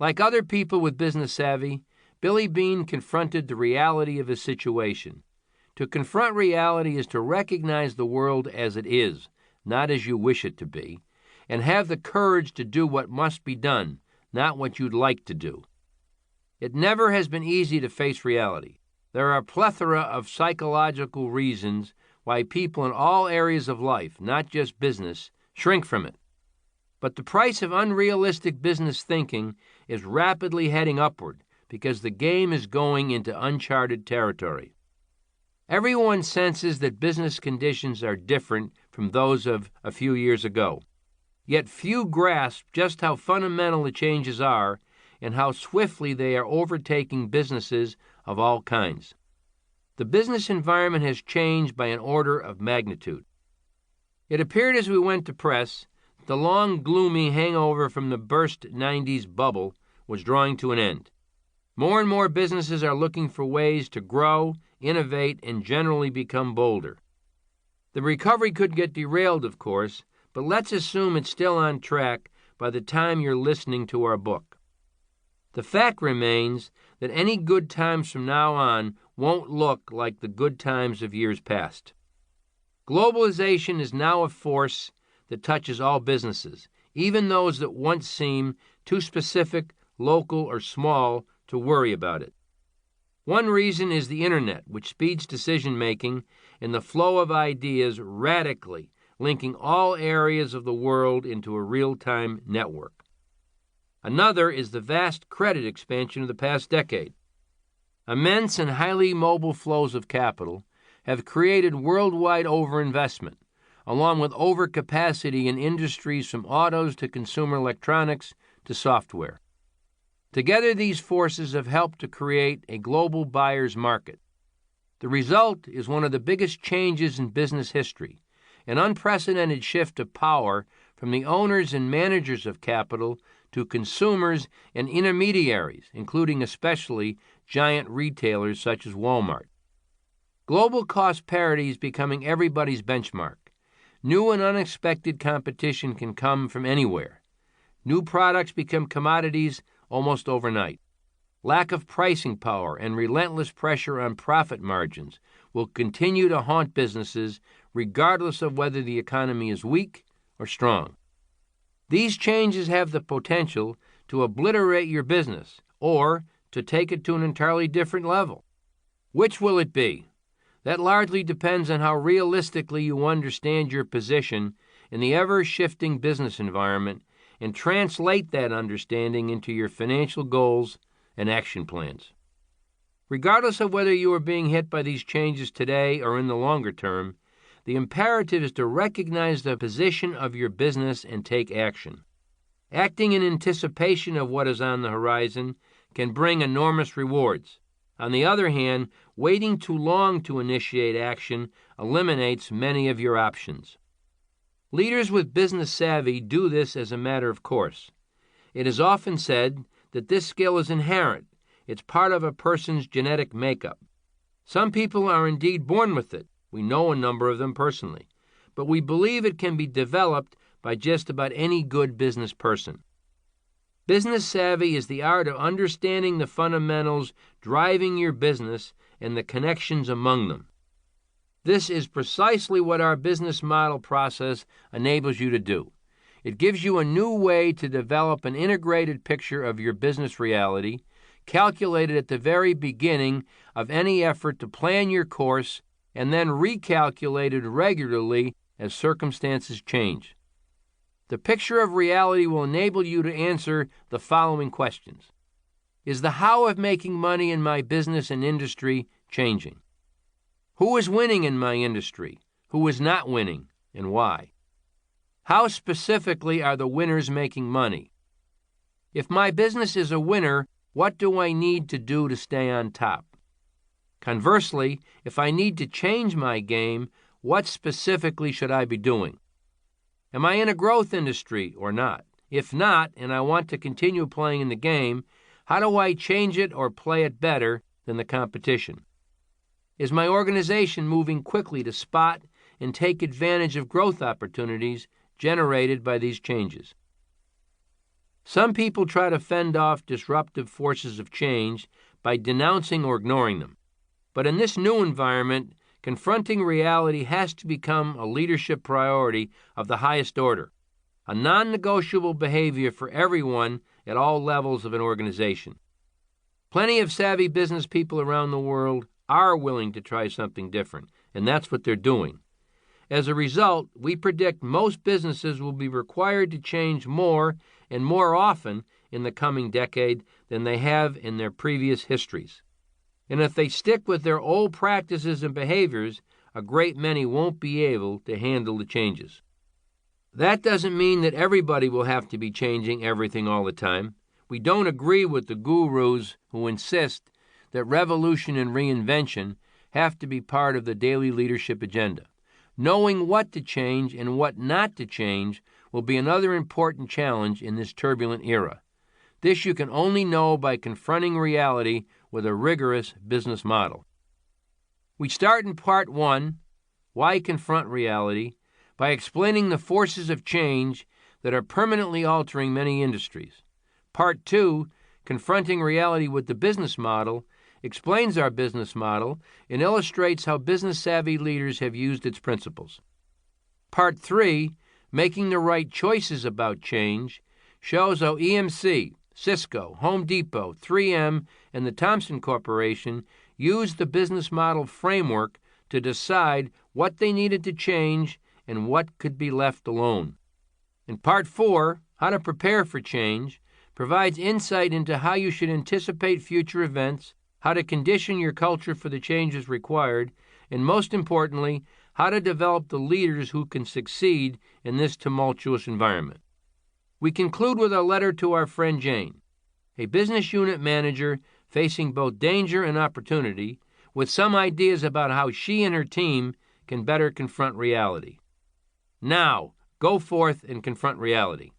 Like other people with business savvy, Billy Bean confronted the reality of his situation. To confront reality is to recognize the world as it is, not as you wish it to be, and have the courage to do what must be done, not what you'd like to do. It never has been easy to face reality. There are a plethora of psychological reasons why people in all areas of life, not just business, shrink from it. But the price of unrealistic business thinking is rapidly heading upward because the game is going into uncharted territory. Everyone senses that business conditions are different from those of a few years ago. Yet few grasp just how fundamental the changes are and how swiftly they are overtaking businesses of all kinds. The business environment has changed by an order of magnitude. It appeared as we went to press that the long, gloomy hangover from the burst 90s bubble was drawing to an end. More and more businesses are looking for ways to grow, innovate, and generally become bolder. The recovery could get derailed, of course, but let's assume it's still on track by the time you're listening to our book. The fact remains that any good times from now on won't look like the good times of years past. Globalization is now a force that touches all businesses, even those that once seemed too specific, local, or small to worry about it. One reason is the Internet, which speeds decision-making and the flow of ideas radically, linking all areas of the world into a real-time network. Another is the vast credit expansion of the past decade. Immense and highly mobile flows of capital have created worldwide overinvestment, along with overcapacity in industries from autos to consumer electronics to software. Together, these forces have helped to create a global buyer's market. The result is one of the biggest changes in business history, an unprecedented shift of power from the owners and managers of capital to consumers and intermediaries, including especially giant retailers such as Walmart. Global cost parity is becoming everybody's benchmark. New and unexpected competition can come from anywhere. New products become commodities almost overnight. Lack of pricing power and relentless pressure on profit margins will continue to haunt businesses regardless of whether the economy is weak or strong. These changes have the potential to obliterate your business or to take it to an entirely different level. Which will it be? That largely depends on how realistically you understand your position in the ever-shifting business environment and translate that understanding into your financial goals and action plans. Regardless of whether you are being hit by these changes today or in the longer term, the imperative is to recognize the position of your business and take action. Acting in anticipation of what is on the horizon can bring enormous rewards. On the other hand, waiting too long to initiate action eliminates many of your options. Leaders with business savvy do this as a matter of course. It is often said that this skill is inherent. It's part of a person's genetic makeup. Some people are indeed born with it. We know a number of them personally. But we believe it can be developed by just about any good business person. Business savvy is the art of understanding the fundamentals driving your business and the connections among them. This is precisely what our business model process enables you to do. It gives you a new way to develop an integrated picture of your business reality, calculated at the very beginning of any effort to plan your course and then recalculated regularly as circumstances change. The picture of reality will enable you to answer the following questions. Is the how of making money in my business and industry changing? Who is winning in my industry? Who is not winning, and why? How specifically are the winners making money? If my business is a winner, what do I need to do to stay on top? Conversely, if I need to change my game, what specifically should I be doing? Am I in a growth industry or not? If not, and I want to continue playing in the game, how do I change it or play it better than the competition? Is my organization moving quickly to spot and take advantage of growth opportunities generated by these changes? Some people try to fend off disruptive forces of change by denouncing or ignoring them. But in this new environment, confronting reality has to become a leadership priority of the highest order, a non-negotiable behavior for everyone at all levels of an organization. Plenty of savvy business people around the world are willing to try something different, and that's what they're doing. As a result, we predict most businesses will be required to change more and more often in the coming decade than they have in their previous histories. And if they stick with their old practices and behaviors, a great many won't be able to handle the changes. That doesn't mean that everybody will have to be changing everything all the time. We don't agree with the gurus who insist that revolution and reinvention have to be part of the daily leadership agenda. Knowing what to change and what not to change will be another important challenge in this turbulent era. This you can only know by confronting reality with a rigorous business model. We start in Part 1, Why Confront Reality, by explaining the forces of change that are permanently altering many industries. Part 2, Confronting Reality with the Business Model, explains our business model and illustrates how business-savvy leaders have used its principles. Part 3, Making the Right Choices About Change, shows how EMC, Cisco, Home Depot, 3M, and the Thomson Corporation used the business model framework to decide what they needed to change and what could be left alone. And Part 4, How to Prepare for Change, provides insight into how you should anticipate future events, how to condition your culture for the changes required, and most importantly, how to develop the leaders who can succeed in this tumultuous environment. We conclude with a letter to our friend Jane, a business unit manager facing both danger and opportunity, with some ideas about how she and her team can better confront reality. Now, go forth and confront reality.